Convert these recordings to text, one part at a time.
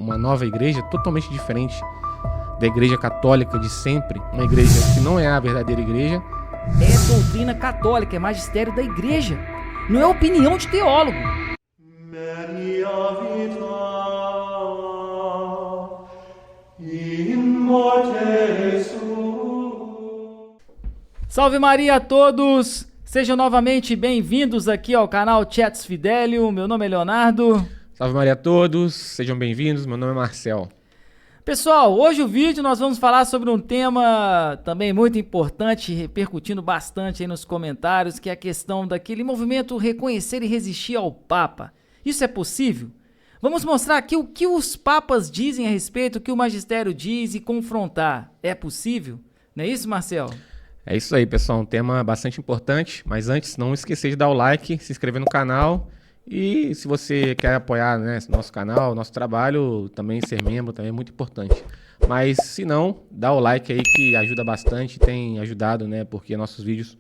uma nova igreja totalmente diferente da igreja católica de sempre, uma igreja que não é a verdadeira igreja. É doutrina católica, é magistério da igreja, não é opinião de teólogo. Salve Maria a todos! Sejam novamente bem-vindos aqui ao canal Chats Fidelio. Meu nome é Leonardo. Salve Maria a todos, sejam bem-vindos. Meu nome é Marcel. Pessoal, hoje o vídeo nós vamos falar sobre um tema também muito importante, repercutindo bastante aí nos comentários, que é a questão daquele movimento reconhecer e resistir ao Papa. Isso é possível? Vamos mostrar aqui o que os papas dizem a respeito, o que o magistério diz e confrontar. É possível? Não é isso, Marcel? É isso aí, pessoal, um tema bastante importante, mas antes não esquecer de dar o like, se inscrever no canal e se você quer apoiar, né, nosso canal, nosso trabalho, também ser membro também é muito importante. Mas se não, dá o like aí que ajuda bastante, tem ajudado, né, porque nossos vídeos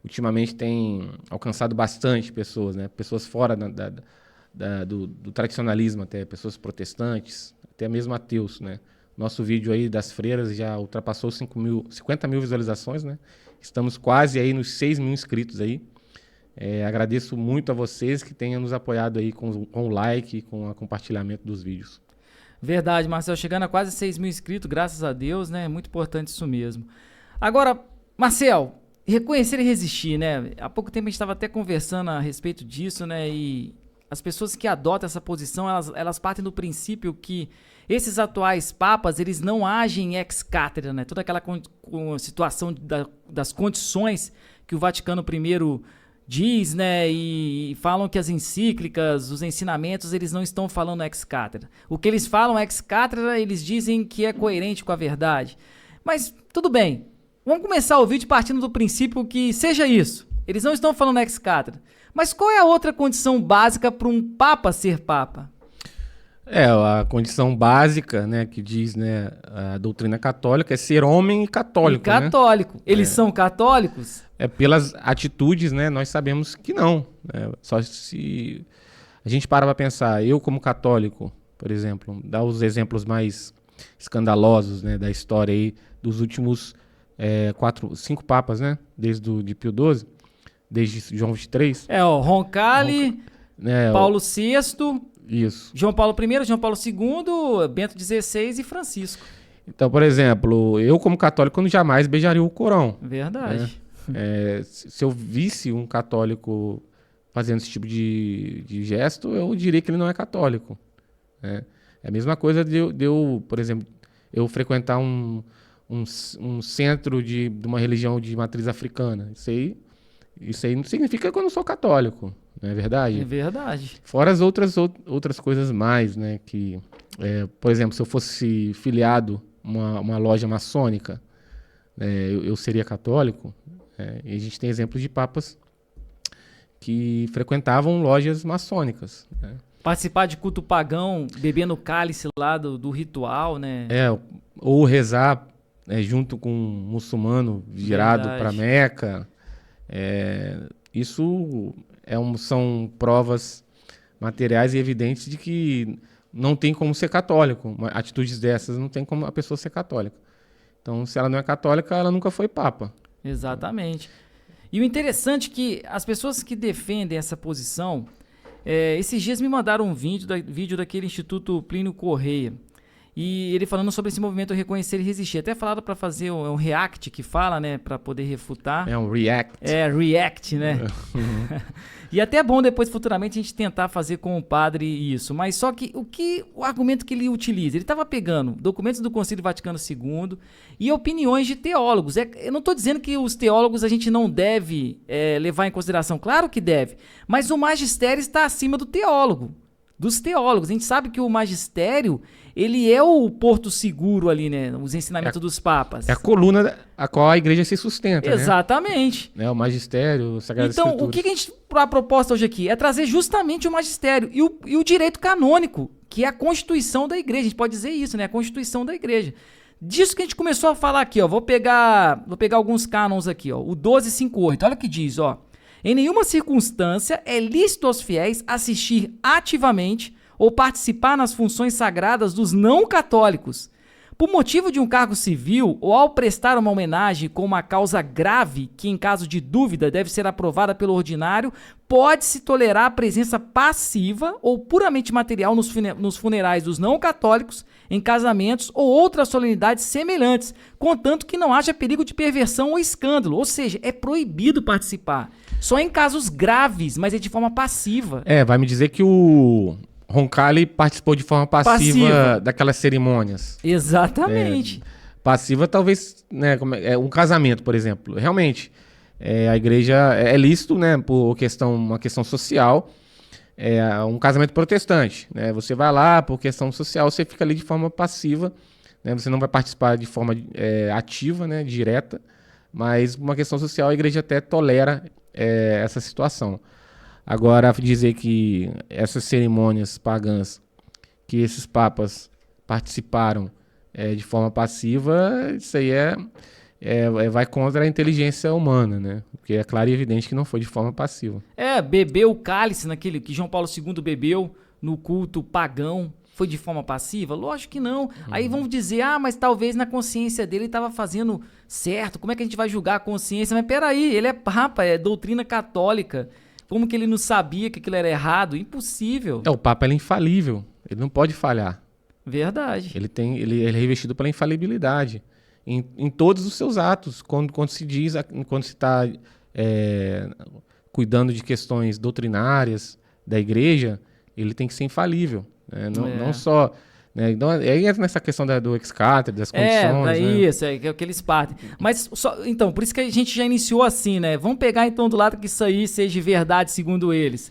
ultimamente têm alcançado bastante pessoas, né, pessoas fora do tradicionalismo até, pessoas protestantes, até mesmo ateus, né. Nosso vídeo aí das freiras já ultrapassou 50 mil visualizações, né? Estamos quase aí nos 6 mil inscritos aí. Agradeço muito a vocês que tenham nos apoiado aí com o like, com o compartilhamento dos vídeos. Verdade, Marcel, chegando a quase 6 mil inscritos, graças a Deus, né? É muito importante isso mesmo. Agora, Marcel, reconhecer e resistir, né? Há pouco tempo a gente estava até conversando a respeito disso, né? E as pessoas que adotam essa posição, elas partem do princípio que esses atuais papas, eles não agem ex cátedra, né? Toda aquela situação das condições que o Vaticano I diz, né? E falam que as encíclicas, os ensinamentos, eles não estão falando ex cátedra. O que eles falam ex cátedra, eles dizem que é coerente com a verdade. Mas tudo bem, vamos começar o vídeo partindo do princípio que seja isso. Eles não estão falando ex cátedra. Mas qual é a outra condição básica para um papa ser papa? A condição básica, né, que diz, né, a doutrina católica é ser homem e católico. E católico. Né? Eles são católicos? Pelas atitudes, né, nós sabemos que não. Né? Só se a gente para pensar, eu como católico, por exemplo, dar os exemplos mais escandalosos, né, da história aí dos últimos 5 papas, né, desde de Pio XII, desde João XXIII. Roncalli, Paulo VI... Isso. João Paulo I, João Paulo II, Bento XVI e Francisco. Então, por exemplo, eu como católico jamais beijaria o Corão. Verdade. Né? Se eu visse um católico fazendo esse tipo de gesto, eu diria que ele não é católico. Né? É a mesma coisa de eu, por exemplo, eu frequentar um centro de uma religião de matriz africana. Isso aí não significa que eu não sou católico. Não é verdade? É verdade. Fora as outras coisas mais, né? Que, por exemplo, se eu fosse filiado a uma loja maçônica, eu seria católico. E a gente tem exemplos de papas que frequentavam lojas maçônicas. Né? Participar de culto pagão, bebendo cálice lá do ritual, né? Ou rezar junto com um muçulmano virado para Meca. Isso são provas materiais e evidentes de que não tem como ser católico. Atitudes dessas não tem como a pessoa ser católica. Então, se ela não é católica, ela nunca foi papa. Exatamente. E o interessante é que as pessoas que defendem essa posição, esses dias me mandaram um vídeo daquele Instituto Plínio Correia. E ele falando sobre esse movimento reconhecer e resistir. Até falaram para fazer um react que fala, né? Para poder refutar. Um react. React, né? E até é bom depois, futuramente, a gente tentar fazer com o padre isso. Mas só que o argumento que ele utiliza? Ele estava pegando documentos do Concílio Vaticano II e opiniões de teólogos. Eu não estou dizendo que os teólogos a gente não deve levar em consideração. Claro que deve. Mas o magistério está acima do teólogo. Dos teólogos. A gente sabe que o magistério, ele é o porto seguro ali, né? Os ensinamentos dos papas. É a coluna a qual a igreja se sustenta, Exatamente. Né? O magistério, o Sagrado Então, Escrituras. o que a proposta hoje aqui é trazer justamente o magistério e o direito canônico, que é a Constituição da igreja. A gente pode dizer isso, né? A Constituição da igreja. Disso que a gente começou a falar aqui, ó. Vou pegar alguns cânons aqui, ó. O 1258, olha o que diz, ó. Em nenhuma circunstância é lícito aos fiéis assistir ativamente ou participar nas funções sagradas dos não católicos. Por motivo de um cargo civil ou ao prestar uma homenagem com uma causa grave, que em caso de dúvida deve ser aprovada pelo ordinário, pode-se tolerar a presença passiva ou puramente material nos funerais dos não católicos, em casamentos ou outras solenidades semelhantes, contanto que não haja perigo de perversão ou escândalo, ou seja, é proibido participar. Só em casos graves, mas é de forma passiva. Vai me dizer que o Roncalli participou de forma passiva daquelas cerimônias. Exatamente. Passiva talvez, né, um casamento, por exemplo. Realmente, a igreja é lícito, né, por uma questão social, um casamento protestante, né, você vai lá por questão social, você fica ali de forma passiva, né, você não vai participar de forma ativa, né, direta, mas por uma questão social a igreja até tolera essa situação. Agora, dizer que essas cerimônias pagãs, que esses papas participaram de forma passiva, isso aí vai contra a inteligência humana, né? Porque é claro e evidente que não foi de forma passiva. Bebeu o cálice naquele que João Paulo II bebeu no culto pagão, foi de forma passiva? Lógico que não. Aí vamos dizer, mas talvez na consciência dele ele estava fazendo certo, como é que a gente vai julgar a consciência? Mas peraí, ele é papa, é doutrina católica. Como que ele não sabia que aquilo era errado? Impossível. O Papa é infalível. Ele não pode falhar. Verdade. Ele é revestido pela infalibilidade em todos os seus atos. Quando se está cuidando de questões doutrinárias da igreja, ele tem que ser infalível. Né? Não só... Né? Então, aí entra nessa questão do ex-cátedra, das condições. Isso, é que eles partem. Mas, então, por isso que a gente já iniciou assim, né? Vamos pegar então do lado que isso aí seja verdade, segundo eles.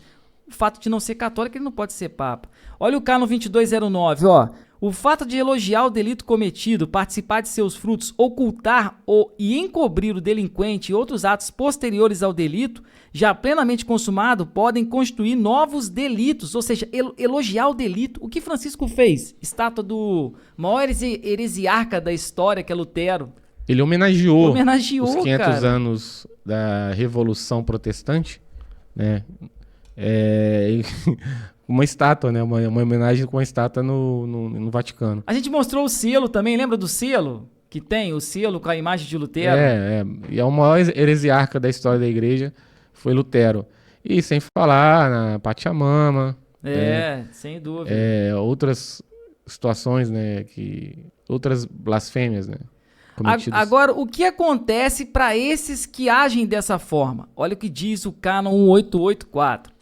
O fato de não ser católico, ele não pode ser papa. Olha o Cânon 2209, ó. O fato de elogiar o delito cometido, participar de seus frutos, ocultar e encobrir o delinquente e outros atos posteriores ao delito, já plenamente consumado, podem constituir novos delitos, ou seja, elogiar o delito. O que Francisco fez? Estátua do maior heresiarca da história, que é Lutero. Ele homenageou os 500 cara. anos da Revolução Protestante, né? Uma estátua, né? Uma homenagem com uma estátua no Vaticano. A gente mostrou o selo também, lembra do selo? Que tem o selo com a imagem de Lutero. E é o maior heresiarca da história da igreja, foi Lutero. E sem falar na Pachamama. Sem dúvida. Outras situações, né? Outras blasfêmias, né? Agora, o que acontece para esses que agem dessa forma? Olha o que diz o Cânon 1884.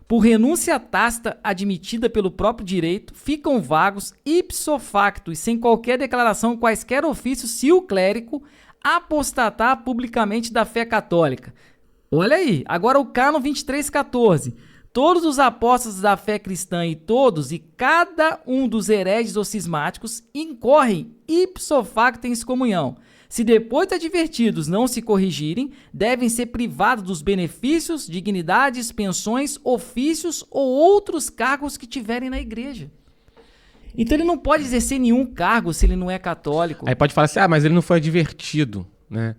Por renúncia tácita admitida pelo próprio direito, ficam vagos ipso facto e sem qualquer declaração quaisquer ofícios se o clérigo apostatar publicamente da fé católica. Olha aí, agora o Cânon 2314. Todos os apóstolos da fé cristã e todos e cada um dos hereges ou cismáticos incorrem ipso facto em excomunhão. Se depois de advertidos não se corrigirem, devem ser privados dos benefícios, dignidades, pensões, ofícios ou outros cargos que tiverem na igreja. Então ele não pode exercer nenhum cargo se ele não é católico. Aí pode falar assim, mas ele não foi advertido, né?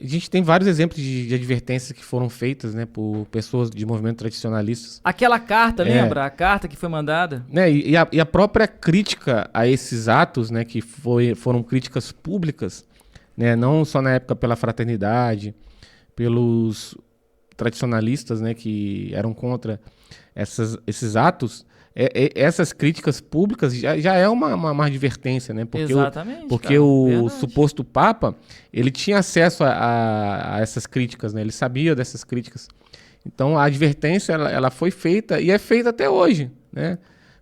A gente tem vários exemplos de advertências que foram feitas, né, por pessoas de movimentos tradicionalistas. Aquela carta, lembra? A carta que foi mandada. Né, e a própria crítica a esses atos, né, que foram críticas públicas, né, não só na época pela fraternidade, pelos tradicionalistas, né, que eram contra esses atos. Essas críticas públicas já é uma advertência, né? Porque o suposto Papa, ele tinha acesso a essas críticas, né? Ele sabia dessas críticas. Então a advertência ela foi feita e é feita até hoje, né?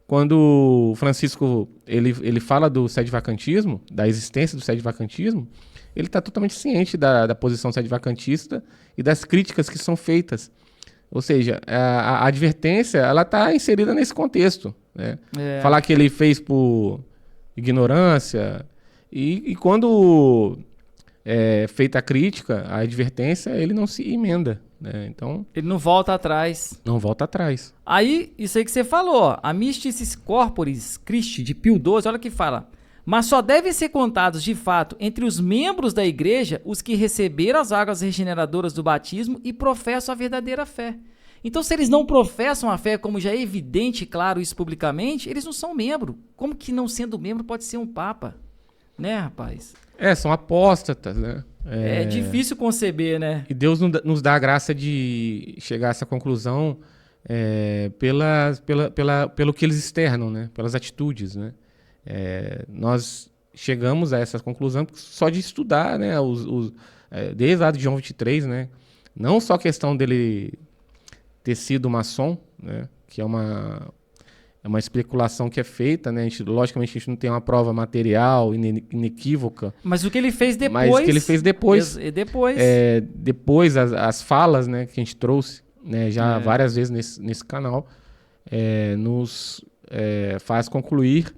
Quando Francisco ele fala do sede-vacantismo, da existência do sede-vacantismo, ele está totalmente ciente da posição sede-vacantista e das críticas que são feitas. Ou seja, a advertência ela está inserida nesse contexto, né? Falar que ele fez por ignorância e quando feita a crítica, a advertência, ele não se emenda, né? Então, ele não volta atrás. Não volta atrás. Aí, isso aí que você falou, a Mysticis Corporis Christi de Pio XII, olha o que fala. Mas só devem ser contados, de fato, entre os membros da igreja os que receberam as águas regeneradoras do batismo e professam a verdadeira fé. Então, se eles não professam a fé, como já é evidente e claro isso publicamente, eles não são membro. Como que não sendo membro pode ser um papa? Né, rapaz? São apóstatas, né? É difícil conceber, né? E Deus nos dá a graça de chegar a essa conclusão pelo que eles externam, né? Pelas atitudes, né? Nós chegamos a essa conclusão só de estudar, né? Desde lá de João 23, né? Não só a questão dele ter sido maçom, né? Que é uma especulação que é feita, né? Logicamente a gente não tem uma prova material, inequívoca. Mas o que ele fez depois... Mas o que ele fez depois... Depois as falas, né, que a gente trouxe, né, já várias vezes nesse canal, nos faz concluir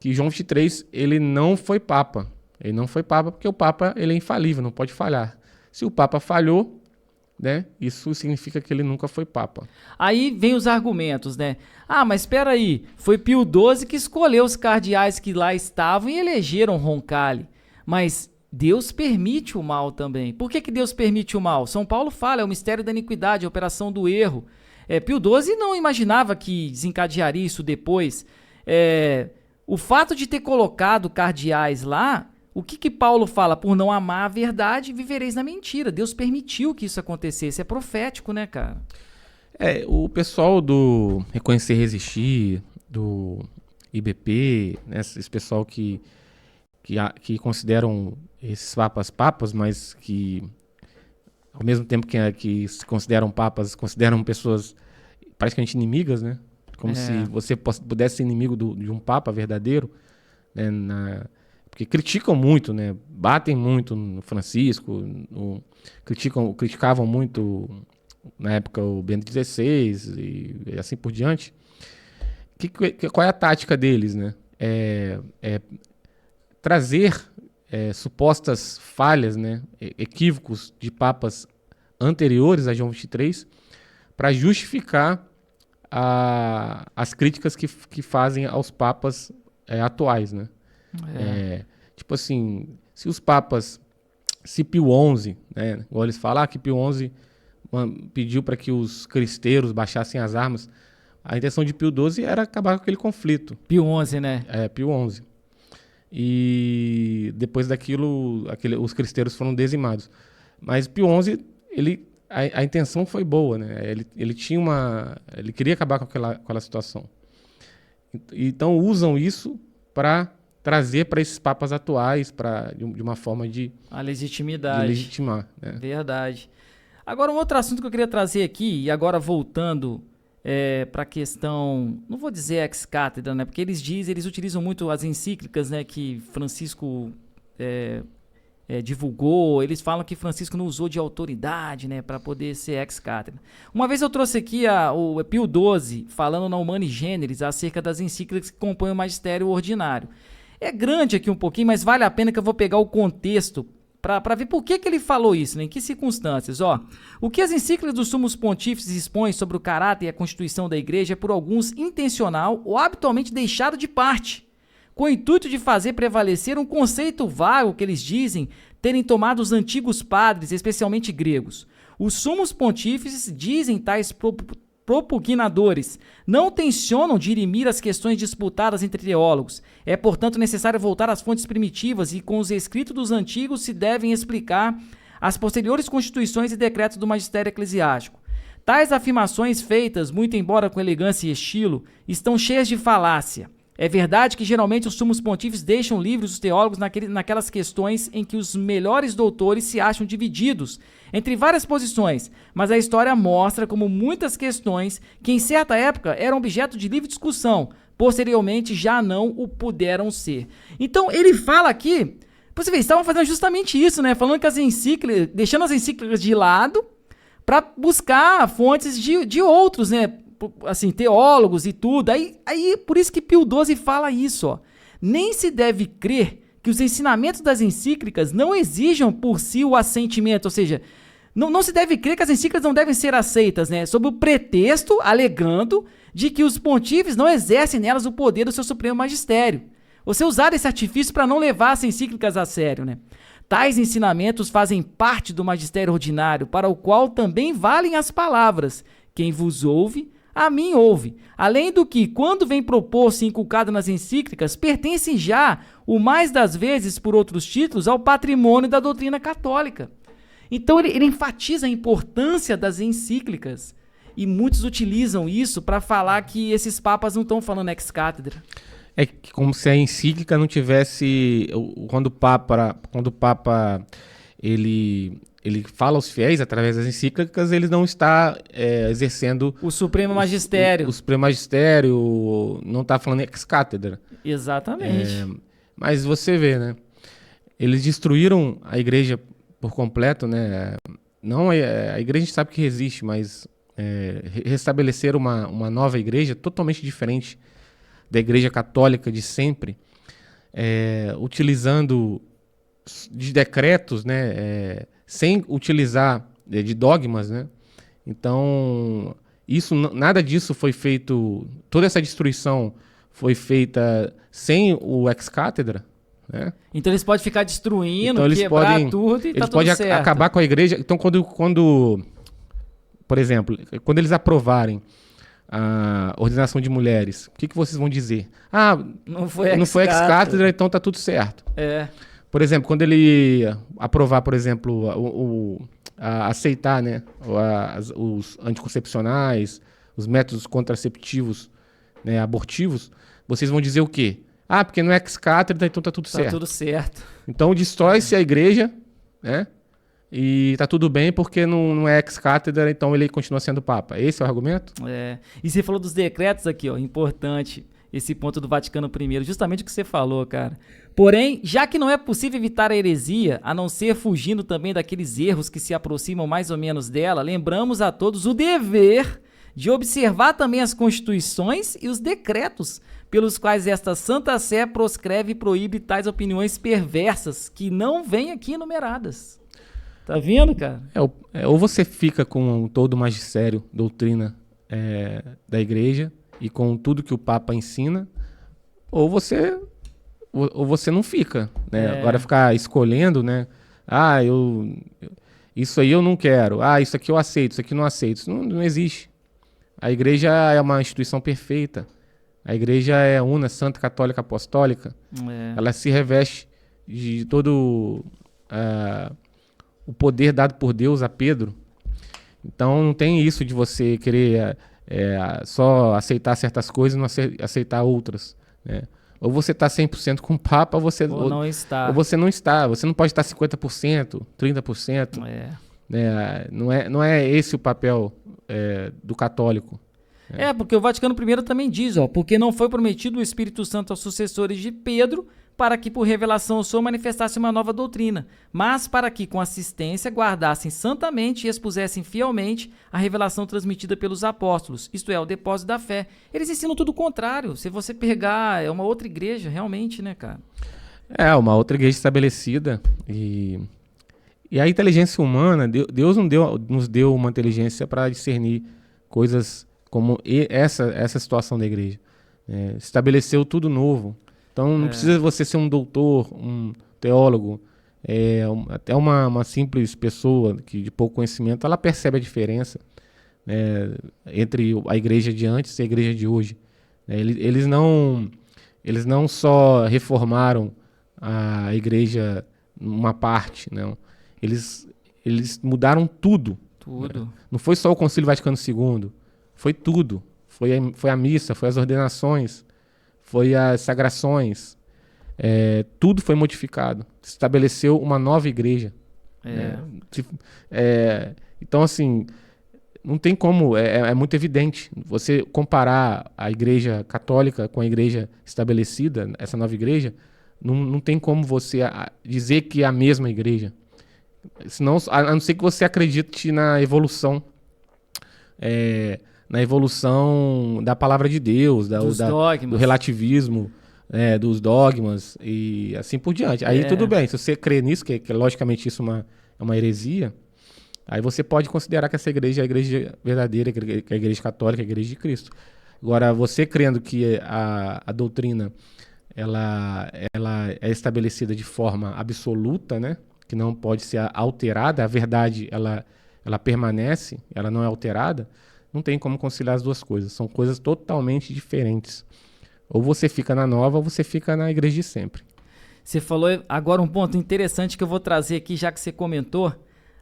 que João 23, ele não foi papa. Ele não foi papa porque o papa ele é infalível, não pode falhar. Se o papa falhou, né, isso significa que ele nunca foi papa. Aí vem os argumentos, né? Ah, mas espera aí, foi Pio XII que escolheu os cardeais que lá estavam e elegeram Roncalli. Mas Deus permite o mal também. Por que Deus permite o mal? São Paulo fala, é o mistério da iniquidade, a operação do erro. Pio XII não imaginava que desencadearia isso depois. O fato de ter colocado cardeais lá, o que Paulo fala? Por não amar a verdade, vivereis na mentira. Deus permitiu que isso acontecesse. É profético, né, cara? O pessoal do Reconhecer e Resistir, do IBP, né, esse pessoal que consideram esses papas, mas que ao mesmo tempo que se consideram papas, consideram pessoas praticamente inimigas, né? Como se você pudesse ser inimigo de um papa verdadeiro, né? Porque criticam muito, né? Batem muito no Francisco, criticavam muito na época o Bento XVI e assim por diante. Qual é a tática deles, né? Trazer supostas falhas, né? Equívocos de papas anteriores a João 23 para justificar as críticas que fazem aos papas atuais, né? Tipo assim, se Pio XI, né? Igual eles falam que Pio XI pediu para que os cristeiros baixassem as armas, a intenção de Pio XII era acabar com aquele conflito. Pio XI, né? Pio XI. E depois daquilo, os cristeiros foram dizimados. Mas Pio XI, a intenção foi boa, né? Ele queria acabar com aquela situação. Então usam isso para trazer para esses papas atuais, de uma forma a legitimidade. De legitimar. Né? Verdade. Agora, um outro assunto que eu queria trazer aqui, e agora voltando para a questão, não vou dizer ex-cátedra, né? Porque eles utilizam muito as encíclicas, né, que Francisco divulgou. Eles falam que Francisco não usou de autoridade, né, para poder ser ex-cátedra. Uma vez eu trouxe aqui o Pio XII falando na Humani Generis acerca das encíclicas que compõem o magistério ordinário. É grande aqui um pouquinho, mas vale a pena que eu vou pegar o contexto para ver por que ele falou isso, né? Em que circunstâncias. O que as encíclicas dos sumos pontífices expõem sobre o caráter e a constituição da igreja é por alguns intencional ou habitualmente deixado de parte, com o intuito de fazer prevalecer um conceito vago que eles dizem terem tomado os antigos padres, especialmente gregos. Os sumos pontífices, dizem tais propugnadores, não tencionam dirimir as questões disputadas entre teólogos. É, portanto, necessário voltar às fontes primitivas e, com os escritos dos antigos, se devem explicar as posteriores constituições e decretos do magistério eclesiástico. Tais afirmações feitas, muito embora com elegância e estilo, estão cheias de falácia. É verdade que geralmente os sumos pontífices deixam livres os teólogos naquelas questões em que os melhores doutores se acham divididos entre várias posições, mas a história mostra como muitas questões que em certa época eram objeto de livre discussão, posteriormente já não o puderam ser. Então ele fala aqui, você vê, estavam fazendo justamente isso, né? Falando que as encíclicas, deixando as encíclicas de lado para buscar fontes de outros, né? Assim, teólogos e tudo. Aí por isso que Pio XII fala isso, Nem se deve crer que os ensinamentos das encíclicas não exijam por si o assentimento, ou seja, não se deve crer que as encíclicas não devem ser aceitas, né? Sob o pretexto, alegando, de que os pontífices não exercem nelas o poder do seu supremo magistério. Você usar esse artifício para não levar as encíclicas a sério, né? Tais ensinamentos fazem parte do magistério ordinário, para o qual também valem as palavras Quem vos ouve, a mim ouve. Além do que, quando vem propor-se inculcado nas encíclicas, pertence já, o mais das vezes por outros títulos, ao patrimônio da doutrina católica. Então ele enfatiza a importância das encíclicas. E muitos utilizam isso para falar que esses papas não estão falando ex-cátedra. É como se a encíclica não tivesse... Quando o Papa ele fala aos fiéis através das encíclicas, ele não está exercendo... O Supremo Magistério. O Supremo Magistério não está falando ex-cátedra. Exatamente. Mas você vê, né? Eles destruíram a igreja por completo, né? Não, a igreja a gente sabe que resiste, mas restabelecer uma nova igreja totalmente diferente da igreja católica de sempre, utilizando de decretos, né? Sem utilizar de dogmas, né? Então, nada disso foi feito, toda essa destruição foi feita sem o ex-cátedra, né? Então eles podem ficar destruindo, então, quebrar tudo e tá tudo certo. Eles podem acabar com a igreja. Então, quando, por exemplo, quando eles aprovarem a ordenação de mulheres, o que vocês vão dizer? Não foi ex-cátedra, então tá tudo certo. Por exemplo, quando ele aprovar, por exemplo, aceitar, né, os anticoncepcionais, os métodos contraceptivos, né, abortivos, vocês vão dizer o quê? Porque não é ex-cátedra, então tá tudo certo. Tá tudo certo. Então destrói-se a igreja, né? E tá tudo bem porque não é ex-cátedra, então ele continua sendo papa. Esse é o argumento? E você falou dos decretos aqui, ó, importante esse ponto do Vaticano I, justamente o que você falou, cara. Porém, já que não é possível evitar a heresia, a não ser fugindo também daqueles erros que se aproximam mais ou menos dela, lembramos a todos o dever de observar também as constituições e os decretos pelos quais esta Santa Sé proscreve e proíbe tais opiniões perversas que não vêm aqui enumeradas. Tá vendo, cara? Ou você fica com todo o magistério, doutrina da igreja e com tudo que o Papa ensina, ou você não fica, né? Agora ficar escolhendo, né? Isso aí eu não quero. Isso aqui eu aceito, isso aqui eu não aceito. Isso não existe. A igreja é uma instituição perfeita. A igreja é una, santa, católica, apostólica. Ela se reveste de todo o poder dado por Deus a Pedro. Então não tem isso de você querer só aceitar certas coisas e não aceitar outras, né? Ou você está 100% com o Papa, ou você não está. Ou você não está. Você não pode estar 50%, 30%. Né? Não é esse o papel do católico. Porque o Vaticano I também diz, porque não foi prometido o Espírito Santo aos sucessores de Pedro para que por revelação ao Senhor manifestasse uma nova doutrina, mas para que com assistência guardassem santamente e expusessem fielmente a revelação transmitida pelos apóstolos, isto é, o depósito da fé. Eles ensinam tudo o contrário. Se você pegar, é uma outra igreja, realmente, né, cara? Uma outra igreja estabelecida e a inteligência humana, Deus nos deu uma inteligência para discernir coisas como essa situação da igreja. Estabeleceu tudo novo. Então não precisa você ser um doutor, um teólogo, até uma simples pessoa de pouco conhecimento, ela percebe a diferença, né, entre a igreja de antes e a igreja de hoje. Eles não só reformaram a igreja uma parte, não. Eles mudaram tudo. Tudo. Não foi só o Concílio Vaticano II, foi tudo. Foi a missa, foi as ordenações, foi as sagrações, tudo foi modificado. Se estabeleceu uma nova igreja. Então, assim, não tem como, é muito evidente. Você comparar a igreja católica com a igreja estabelecida, essa nova igreja, não tem como você dizer que é a mesma igreja. Senão, a não ser que você acredite na evolução. Na evolução da palavra de Deus, do relativismo, dos dogmas e assim por diante. Aí tudo bem, se você crê nisso, que logicamente isso é uma heresia, aí você pode considerar que essa igreja é a igreja verdadeira, que é a igreja católica, a igreja de Cristo. Agora, você crendo que a doutrina ela é estabelecida de forma absoluta, né, que não pode ser alterada, a verdade ela permanece, ela não é alterada, Não tem como conciliar as duas coisas. São coisas totalmente diferentes. Ou você fica na nova, ou você fica na igreja de sempre. Você falou agora um ponto interessante que eu vou trazer aqui, já que você comentou,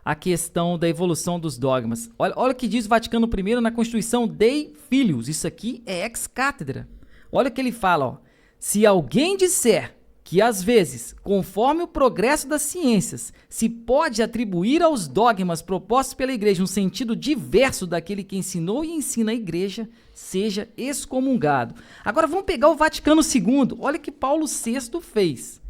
a questão da evolução dos dogmas. Olha o que diz o Vaticano I na Constituição Dei Filius. Isso aqui é ex-cátedra. Olha o que ele fala, ó. Se alguém disser que, às vezes, conforme o progresso das ciências, se pode atribuir aos dogmas propostos pela Igreja um sentido diverso daquele que ensinou e ensina a Igreja, seja excomungado. Agora vamos pegar o Vaticano II. Olha o que Paulo VI fez.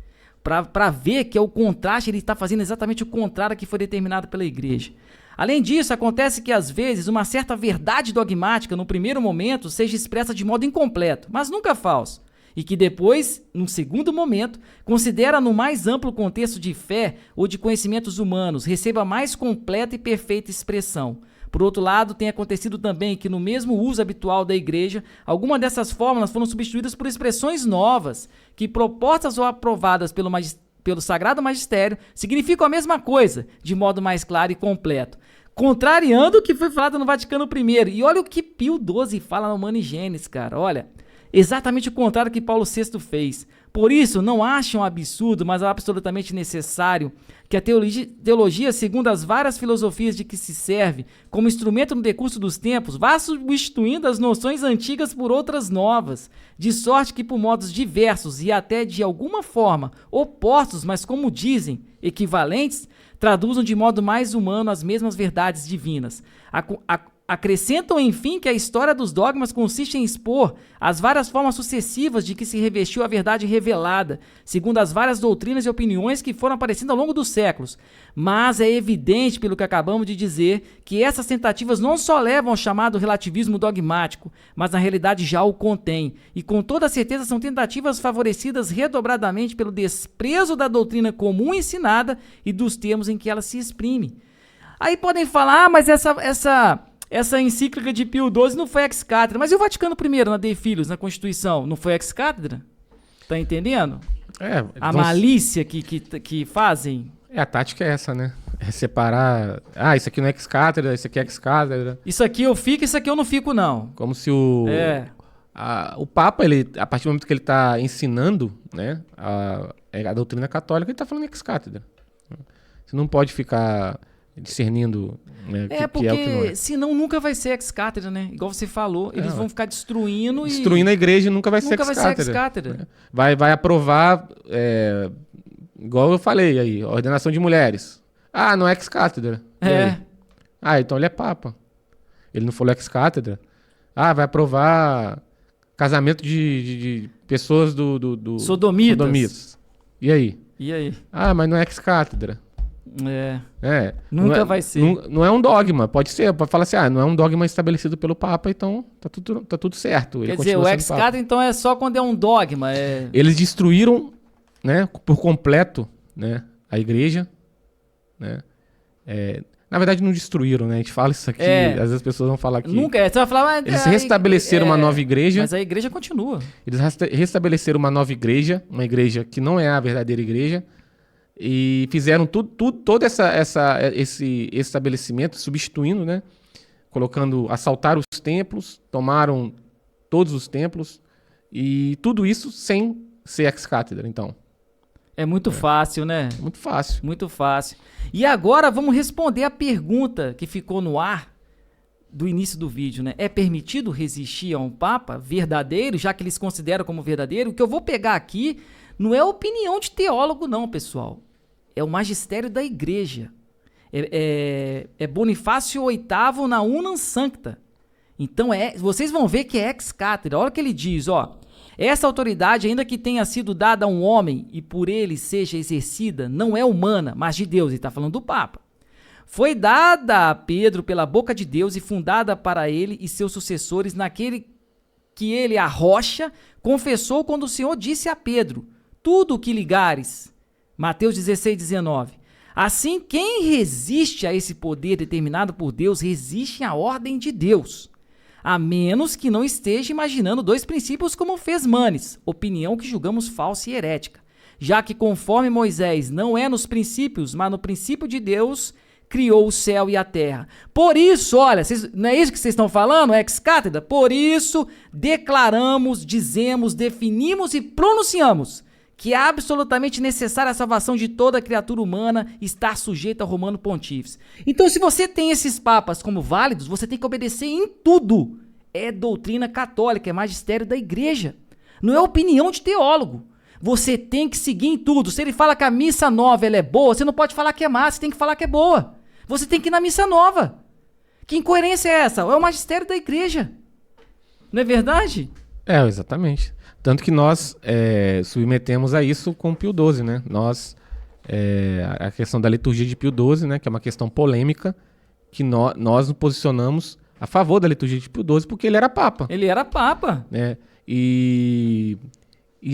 Para ver que é o contraste, ele está fazendo exatamente o contrário que foi determinado pela Igreja. Além disso, acontece que, às vezes, uma certa verdade dogmática, no primeiro momento, seja expressa de modo incompleto, mas nunca falso, e que depois, num segundo momento, considera no mais amplo contexto de fé ou de conhecimentos humanos, receba mais completa e perfeita expressão. Por outro lado, tem acontecido também que no mesmo uso habitual da Igreja, algumas dessas fórmulas foram substituídas por expressões novas, que propostas ou aprovadas pelo Sagrado Magistério, significam a mesma coisa, de modo mais claro e completo, contrariando o que foi falado no Vaticano I. E olha o que Pio XII fala no Humanae Generis, cara, olha... Exatamente o contrário que Paulo VI fez. Por isso, não acham absurdo, mas absolutamente necessário, que a teologia, segundo as várias filosofias de que se serve, como instrumento no decurso dos tempos, vá substituindo as noções antigas por outras novas, de sorte que por modos diversos e até de alguma forma opostos, mas como dizem, equivalentes, traduzam de modo mais humano as mesmas verdades divinas. Acrescentam, enfim, que a história dos dogmas consiste em expor as várias formas sucessivas de que se revestiu a verdade revelada, segundo as várias doutrinas e opiniões que foram aparecendo ao longo dos séculos. Mas é evidente, pelo que acabamos de dizer, que essas tentativas não só levam ao chamado relativismo dogmático, mas na realidade já o contêm, e com toda certeza são tentativas favorecidas redobradamente pelo desprezo da doutrina comum ensinada e dos termos em que ela se exprime. Aí podem falar, mas essa encíclica de Pio XII não foi ex-cátedra. Mas e o Vaticano I, na Dei Filius, na Constituição, não foi ex-cátedra? Tá entendendo? A malícia que fazem. A tática é essa, né? É separar... isso aqui não é ex-cátedra, isso aqui é ex-cátedra. Isso aqui eu fico, isso aqui eu não fico, não. Como se o Papa, ele, a partir do momento que ele está ensinando, né, a doutrina católica, ele está falando ex-cátedra. Você não pode ficar... discernindo, né, porque que é o que não é. Senão nunca vai ser ex-cátedra, né? Igual você falou, eles vão ficar destruindo a igreja, nunca vai ser ex-cátedra. Vai aprovar, igual eu falei aí, ordenação de mulheres. Não é ex-cátedra. Então ele é papa. Ele não falou ex-cátedra. Vai aprovar casamento de pessoas do sodomitas. E aí? Mas não é ex-cátedra. Nunca vai ser. Não é um dogma, pode ser, pode falar assim, não é um dogma estabelecido pelo Papa, então tá tudo certo. Quer dizer, o ex-cátedra então é só quando é um dogma. Eles destruíram, né, por completo, né, a igreja, né, na verdade não destruíram, né, a gente fala isso aqui, às vezes as pessoas vão falar que... Nunca você vai falar... Eles restabeleceram uma nova igreja. Mas a igreja continua. Eles restabeleceram uma nova igreja, uma igreja que não é a verdadeira igreja, e fizeram todo esse estabelecimento, substituindo, né? Assaltaram os templos, tomaram todos os templos, e tudo isso sem ser ex-cátedra, então. É muito fácil, né? Muito fácil. Muito fácil. E agora vamos responder a pergunta que ficou no ar do início do vídeo, né? É permitido resistir a um Papa verdadeiro, já que eles consideram como verdadeiro? O que eu vou pegar aqui não é opinião de teólogo, não, pessoal. É o magistério da igreja. É Bonifácio VIII na Unam Sancta. Então, vocês vão ver que é ex-cátedra. Olha o que ele diz, ó. Essa autoridade, ainda que tenha sido dada a um homem e por ele seja exercida, não é humana, mas de Deus. Ele está falando do Papa. Foi dada a Pedro pela boca de Deus e fundada para ele e seus sucessores naquele que ele, a rocha, confessou quando o Senhor disse a Pedro: tudo o que ligares. Mateus 16, 19. Assim, quem resiste a esse poder determinado por Deus, resiste à ordem de Deus. A menos que não esteja imaginando dois princípios como fez Manes, opinião que julgamos falsa e herética. Já que conforme Moisés não é nos princípios, mas no princípio de Deus, criou o céu e a terra. Por isso, olha, não é isso que vocês estão falando, ex-cátedra? Por isso, declaramos, dizemos, definimos e pronunciamos que é absolutamente necessária a salvação de toda criatura humana estar sujeita ao Romano Pontífice. Então, se você tem esses papas como válidos, você tem que obedecer em tudo. É doutrina católica, é magistério da igreja. Não é opinião de teólogo. Você tem que seguir em tudo. Se ele fala que a missa nova ela é boa, você não pode falar que é má, você tem que falar que é boa. Você tem que ir na missa nova. Que incoerência é essa? É o magistério da igreja. Não é verdade? Exatamente. Tanto que nós submetemos a isso com Pio XII, né? A questão da liturgia de Pio XII, né? Que é uma questão polêmica, que nós nos posicionamos a favor da liturgia de Pio XII, porque ele era papa. Ele era papa. Né? E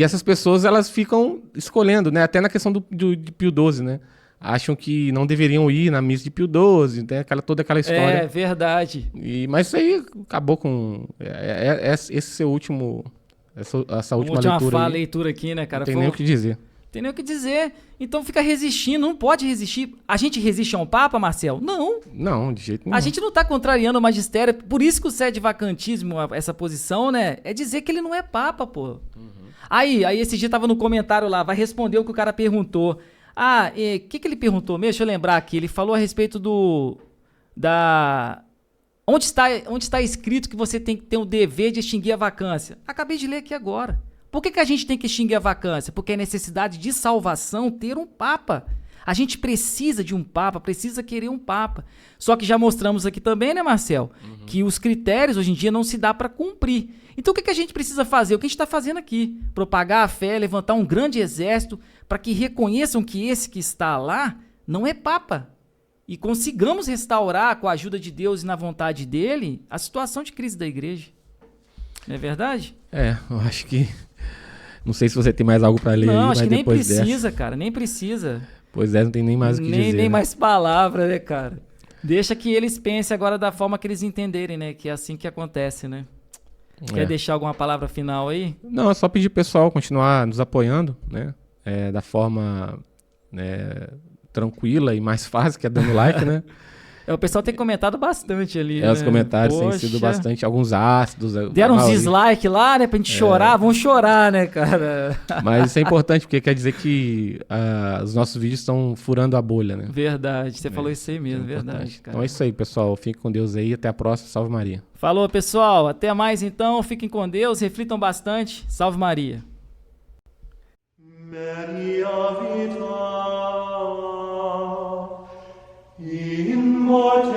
essas pessoas, elas ficam escolhendo, né? Até na questão de Pio XII, né? Acham que não deveriam ir na missa de Pio XII, né? Toda aquela história. É verdade. Mas isso aí acabou com esse seu último... Essa última leitura aqui, né, cara? Não tem nem o que dizer. Tem nem o que dizer. Então fica resistindo, não pode resistir. A gente resiste a um papa, Marcel? Não. Não, de jeito nenhum. A gente não tá contrariando o magistério. Por isso que o sede-vacantismo, essa posição, né, é dizer que ele não é papa, pô. Aí esse dia tava no comentário lá, vai responder o que o cara perguntou. O que ele perguntou mesmo? Deixa eu lembrar aqui. Ele falou a respeito Onde está escrito que você tem que ter o dever de extinguir a vacância? Acabei de ler aqui agora. Por que a gente tem que extinguir a vacância? Porque é necessidade de salvação ter um papa. A gente precisa de um papa, precisa querer um papa. Só que já mostramos aqui também, né, Marcel? Que os critérios hoje em dia não se dá para cumprir. Então o que a gente precisa fazer? O que a gente está fazendo aqui? Propagar a fé, levantar um grande exército para que reconheçam que esse que está lá não é papa. E consigamos restaurar, com a ajuda de Deus e na vontade dele, a situação de crise da igreja. Não é verdade? Eu acho que... Não sei se você tem mais algo para ler. Não, aí, acho que nem precisa, dessa... cara, nem precisa. Pois não tem nem mais o que dizer. Nem mais palavra, né, cara? Deixa que eles pensem agora da forma que eles entenderem, né? Que é assim que acontece, né? Quer deixar alguma palavra final aí? Não, é só pedir pro pessoal continuar nos apoiando, né? Da forma... tranquila e mais fácil, que é dando like, né? O pessoal tem comentado bastante ali, né? Os comentários têm sido bastante, alguns ácidos. Deram uns dislike lá, né? Pra gente chorar, vão chorar, né, cara? Mas isso é importante, porque quer dizer que os nossos vídeos estão furando a bolha, né? Verdade, você falou isso aí mesmo, verdade, cara. Então é isso aí, pessoal. Fiquem com Deus aí, até a próxima. Salve Maria. Falou, pessoal. Até mais, então. Fiquem com Deus, reflitam bastante. Salve Maria. In morte